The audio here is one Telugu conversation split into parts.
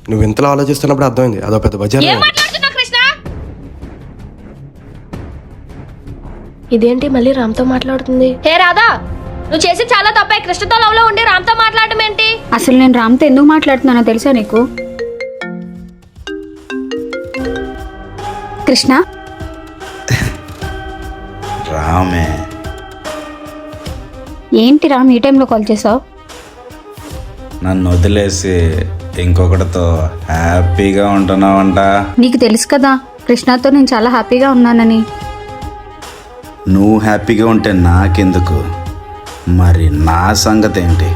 నువ్వు ఇంతలో ఆలోచిస్తున్నప్పుడు అర్థమైంది అదో పెద్ద బజార్. ఏం మాట్లాడుతున్నావు కృష్ణ? ఇదేంటి మళ్ళీ రామ్తో మాట్లాడుతుంది? హే రాధా, నువ్వు చేసి చాలా తప్పే. కృష్ణతో లవ్ లో ఉండి రామ్తో మాట్లాడటం ఏంటి? అసలు నేను రామ్తో ఎందుకు మాట్లాడుతున్నానో తెలుసా నీకు? కృష్ణ రామే, ఏంటి రామ్ ఈ టైంలో కాల్ చేసావు? నన్ను వదిలేసి ఇంకొకటితో హ్యాపీగా ఉంటున్నావంట. నీకు తెలుసు కదా కృష్ణతో నేను చాలా హ్యాపీగా ఉన్నానని. నువ్వు హ్యాపీగా ఉంటే నాకెందుకు? మరి నా సంగతి ఏంటి?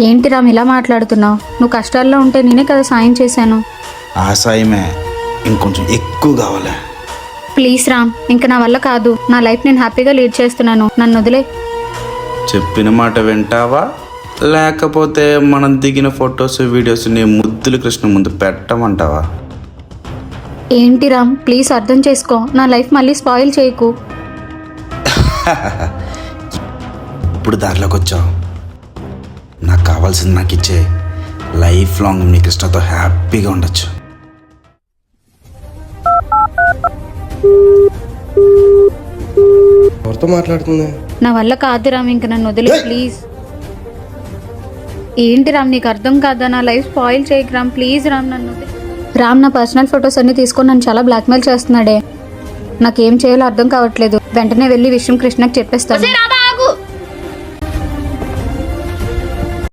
ఏంటి రామ్ ఇలా మాట్లాడుతున్నావు? నువ్వు కష్టాల్లో ఉంటే నేనే కదా సాయం చేశాను. ఆ సాయమే ఇంకొంచెం ఎక్కువ కావాలి. ప్లీజ్ రామ్, ఇంకా నా వల్ల కాదు. నా లైఫ్ నేను హ్యాపీగా లీడ్ చేస్తున్నాను, నన్ను వదిలే. చెప్పిన మాట వింటావా, లేకపోతే మనం దిగిన ఫొటోస్ వీడియోస్ నీ ముద్దులు కృష్ణ ముందు పెట్టమంటావా? ఏంటి రామ్, ప్లీజ్ అర్థం చేసుకో. నా లైఫ్ మళ్ళీ స్పాయిల్ చేయకు. ఇప్పుడు దారిలోకి వచ్చావు. నాకు కావాల్సింది నాకు ఇచ్చే. లైఫ్ లాంగ్ నీ కృష్ణతో హ్యాపీగా ఉండొచ్చు. ఎవరితో మాట్లాడుతుంది? నా వల్ల కాదు రామ్, ఇంక నన్ను వదిలే ప్లీజ్. ఏంటి రామ్, నీకు అర్థం కాదా? నా లైఫ్ స్పాయిల్ చేయకు రామ్, ప్లీజ్ రామ్, నన్ను వదిలే. రామ్ నా పర్సనల్ ఫొటోస్ అన్ని తీసుకొని నన్ను చాలా బ్లాక్మెయిల్ చేస్తున్నాడే. నాకేం చేయాలో అర్థం కావట్లేదు. వెంటనే వెళ్ళి విషయం కృష్ణకి చెప్పేస్తాను. రాధా